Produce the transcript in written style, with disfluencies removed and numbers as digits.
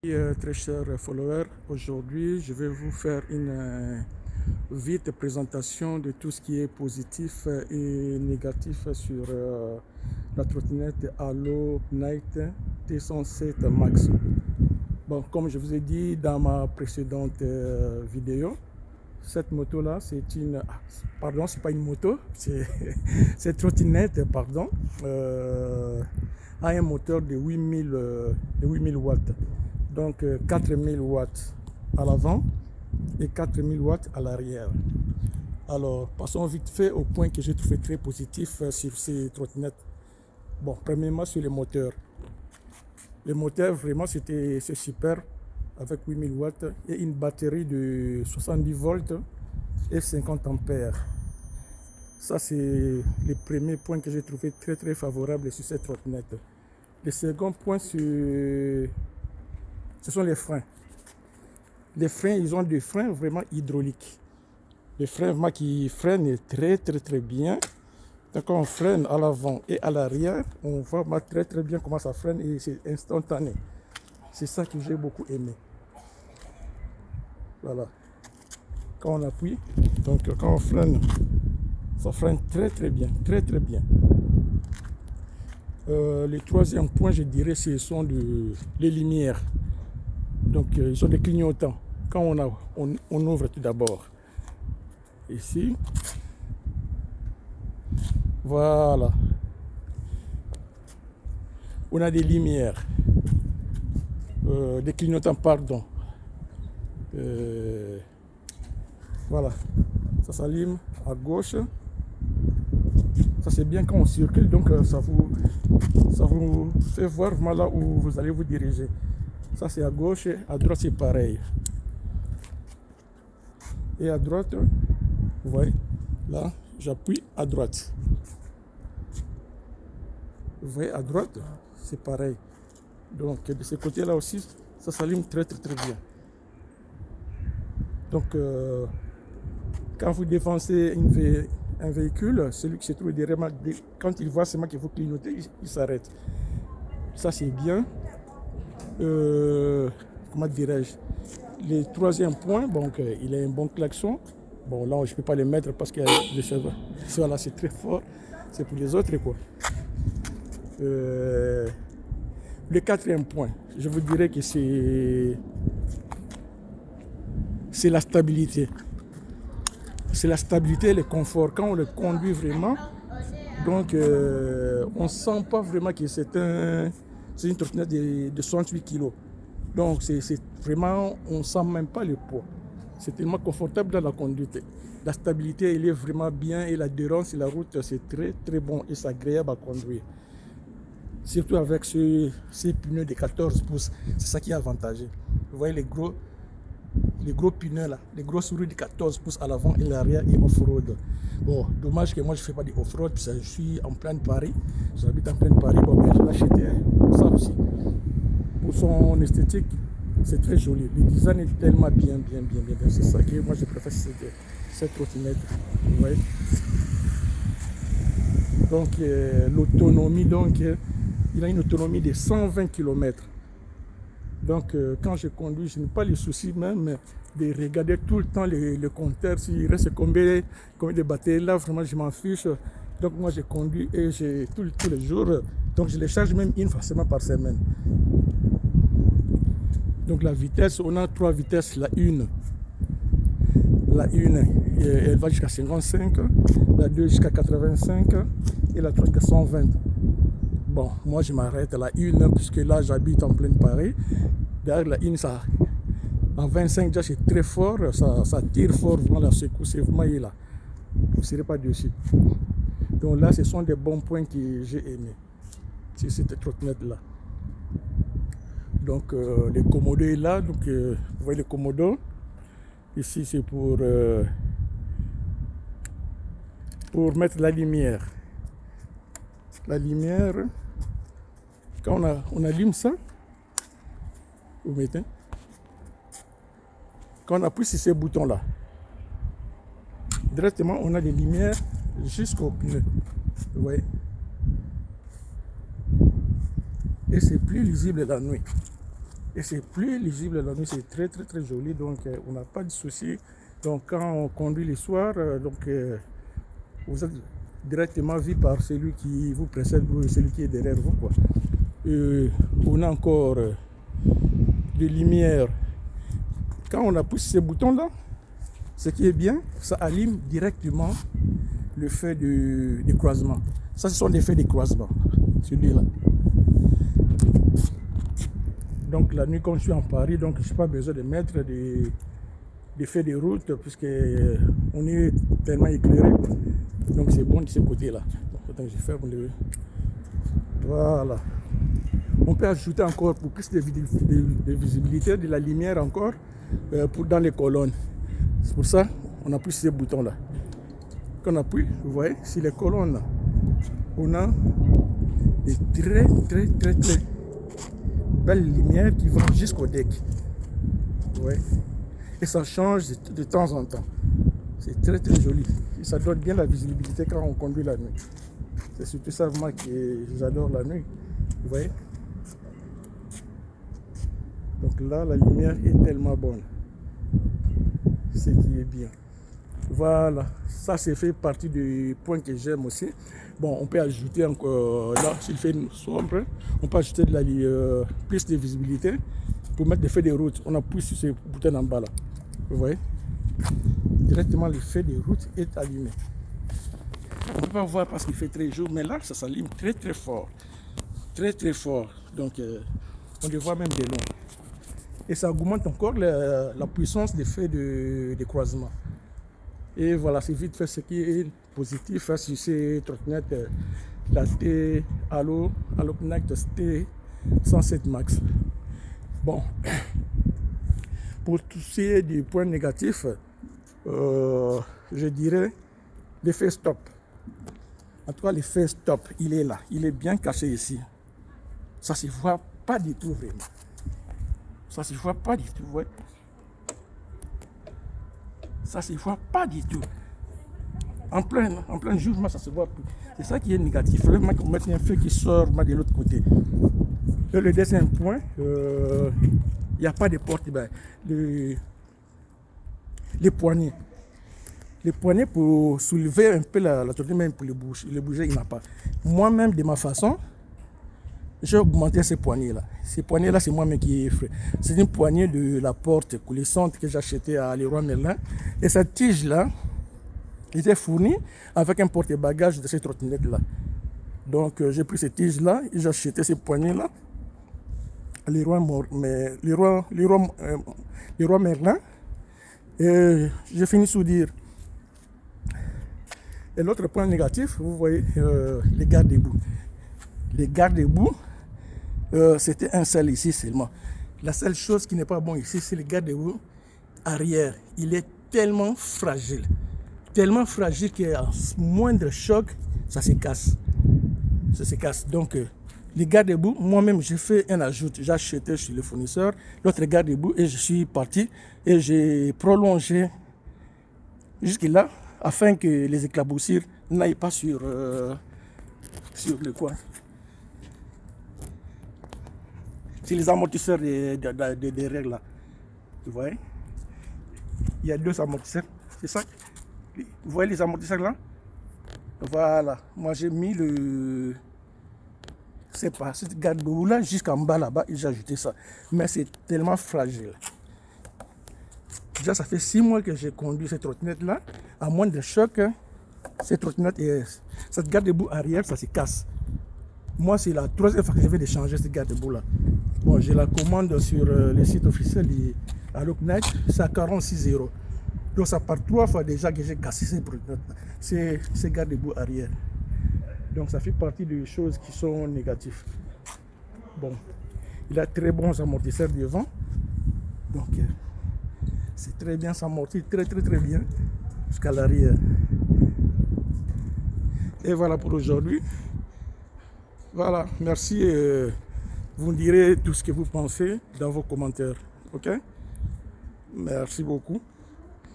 Très chers followers, aujourd'hui je vais vous faire une vite présentation de tout ce qui est positif et négatif sur la trottinette Halo Night T107 Max. Bon, comme je vous ai dit dans ma précédente vidéo, cette moto là pardon, c'est pas une moto, c'est cette trottinette, pardon, a un moteur de 8000 watts. Donc 4000 watts à l'avant et 4000 watts à l'arrière. Alors, passons vite fait au point que j'ai trouvé très positif sur ces trottinettes. Bon, premièrement sur les moteurs. Le moteur, vraiment, c'est super avec 8000 watts et une batterie de 70 volts et 50 ampères. Ça, c'est le premier point que j'ai trouvé très favorable sur cette trottinette. Le second point, ce sont les freins. Les freins, ils ont des freins vraiment hydrauliques. Les freins vraiment qui freinent très bien. Donc quand on freine à l'avant et à l'arrière, on voit très bien comment ça freine et c'est instantané. C'est ça que j'ai beaucoup aimé. Voilà. Quand on appuie, donc quand on freine, ça freine très bien. Le troisième point, je dirais, ce sont les lumières. Donc, ils sont des clignotants. Quand on ouvre tout d'abord, ici, voilà, on a des lumières, des clignotants, pardon. Voilà, ça s'allume à gauche. Ça c'est bien quand on circule, donc ça vous fait voir vraiment là où vous allez vous diriger. Ça c'est à gauche, à droite c'est pareil. Et à droite, vous voyez, là j'appuie à droite. Vous voyez, à droite c'est pareil. Donc de ce côté là aussi, ça s'allume très bien. Donc quand vous défoncez un véhicule, celui qui se trouve derrière, quand il voit seulement qu'il faut clignoter, il s'arrête. Ça c'est bien. Comment dirais-je, le troisième point, donc il a un bon klaxon. Bon là je ne peux pas le mettre parce qu'il y a le cheveux. Voilà, c'est très fort, c'est pour les autres quoi. Le quatrième point, je vous dirais que c'est la stabilité. C'est la stabilité et le confort. Quand on le conduit vraiment, donc on ne sent pas vraiment que c'est une trottinette de 68 kg. Donc c'est vraiment, on ne sent même pas le poids. C'est tellement confortable dans la conduite. La stabilité, elle est vraiment bien et l'adhérence sur la route, c'est très bon et c'est agréable à conduire. Surtout avec ces pneus de 14 pouces, c'est ça qui est avantageux. Vous voyez les gros pneus là, les grosses roues de 14 pouces à l'avant et l'arrière et off-road. Bon, dommage que moi je ne fais pas de off-road, parce que je suis en plein Paris, j'habite en plein Paris, bon, mais je l'ai acheté ça aussi. Pour son esthétique, c'est très joli. Le design est tellement bien. C'est ça que moi je préfère cette trottinette. Vous voyez. Donc l'autonomie, il a une autonomie de 120 km. Donc quand je conduis, je n'ai pas le souci même de regarder tout le temps le compteur, s'il reste combien de batteries. Là, vraiment, je m'en fiche. Donc moi, je conduis et tous les jours. Donc je les charge même une fois seulement par semaine. Donc la vitesse, on a 3 vitesses. La une, elle va jusqu'à 55. La 2 jusqu'à 85. Et la 3 jusqu'à 120. Bon, moi je m'arrête à la 1 puisque là j'habite en plein Paris. Derrière la 1, ça, en 25 déjà c'est très fort, ça tire fort, vraiment la secousse, c'est vraiment là. Vous ne serez pas dessus. Donc là, ce sont des bons points que j'ai aimés sur cette trottinette là. Donc le commodo est là, donc vous voyez le commodo. Ici c'est pour mettre la lumière. La lumière, quand on allume ça, vous mettez, quand on appuie sur ces boutons là, directement on a des lumières jusqu'au pneu, vous voyez, et c'est plus lisible la nuit. Et c'est plus lisible la nuit, c'est très très très joli, donc on n'a pas de souci. Donc quand on conduit le soir, vous êtes directement vu par celui qui vous précède ou celui qui est derrière vous, quoi. On a encore des lumières. Quand on appuie sur ces boutons là, ce qui est bien, ça allume directement le feu de croisement. Ça, ce sont des feux de croisement, celui-là. Donc la nuit, quand je suis en Paris, donc je n'ai pas besoin de mettre des feux de route puisque on est tellement éclairé. Donc c'est bon de ce côté-là. Attends, je ferme le... Voilà. On peut ajouter encore pour plus de visibilité de la lumière encore dans les colonnes. C'est pour ça qu'on appuie sur ces boutons-là. Quand on appuie, vous voyez, sur les colonnes, là, on a des très belles lumières qui vont jusqu'au deck. Ouais. Et ça change de temps en temps. C'est très joli. Et ça donne bien la visibilité quand on conduit la nuit. C'est surtout ça moi que j'adore la nuit. Vous voyez? Donc là, la lumière est tellement bonne. Ce qui est bien. Voilà, ça c'est fait partie du point que j'aime aussi. Bon, on peut ajouter encore, là, s'il fait sombre, on peut ajouter plus de visibilité pour mettre des feux de route. On appuie sur ce bouton en bas là. Vous voyez? Directement, le feu de route est allumé. On ne peut pas voir parce qu'il fait très jour, mais là, ça s'allume très fort. Très fort. Donc, on le voit même de loin. Et ça augmente encore la puissance des feux de croisement. Et voilà, c'est vite fait ce qui est positif hein, sur ces trottinettes, la Alloconnect T107 Max. Bon, pour tous ces des points négatifs, je dirais l'effet stop. En tout cas, l'effet stop, il est là, il est bien caché ici. Ça se voit pas du tout vraiment. Ça se voit pas du tout, ouais. Ça se voit pas du tout. En plein jour, ça se voit plus. C'est ça qui est négatif. Il faudrait mettre un feu qui sort de l'autre côté. Et le deuxième point, il n'y a pas de porte. Les poignées. Les poignées pour soulever un peu la trottinette, même pour les bouger, il n'y en a pas. Moi-même, de ma façon, j'ai augmenté ces poignées-là. Ces poignées-là, c'est moi-même qui ai fait. C'est une poignée de la porte coulissante que j'ai achetée à Leroy Merlin. Et cette tige-là était fournie avec un porte-bagages de cette trottinette-là. Donc, j'ai pris cette tige-là et j'ai acheté ces poignées-là. Leroy Merlin. Et j'ai fini soudire. Et l'autre point négatif, vous voyez les garde-boue. Les garde-boue, c'était un seul ici seulement. La seule chose qui n'est pas bon ici, c'est le garde-boue arrière. Il est tellement fragile qu'à moindre choc, ça se casse. Ça se casse. Donc, les garde-boue, moi-même, j'ai fait un ajout. J'ai acheté chez le fournisseur l'autre garde-boue et je suis parti et j'ai prolongé jusque là afin que les éclaboussures n'aillent pas sur le coin. C'est les amortisseurs des règles là. Vous voyez? Il y a deux amortisseurs. C'est ça? Vous voyez les amortisseurs là? Voilà. Moi j'ai mis c'est pas cette garde-boue là jusqu'en bas là-bas et j'ai ajouté ça. Mais c'est tellement fragile. Déjà ça fait 6 mois que j'ai conduit cette trottinette là. À moins de choc, cette trottinette cette garde-boue arrière ça se casse. Moi c'est la 3e fois que je vais changer cette garde-boue là. Bon, je la commande sur le site officiel de Alloconnect, c'est à 46 €. Donc ça part 3 fois déjà que j'ai cassé ces garde-boue arrière. Donc ça fait partie des choses qui sont négatives. Bon, il a très bons amortisseurs devant. Donc c'est très bien, ça amortit très bien jusqu'à l'arrière. Et voilà pour aujourd'hui. Voilà, merci. Vous me direz tout ce que vous pensez dans vos commentaires. Ok? Merci beaucoup.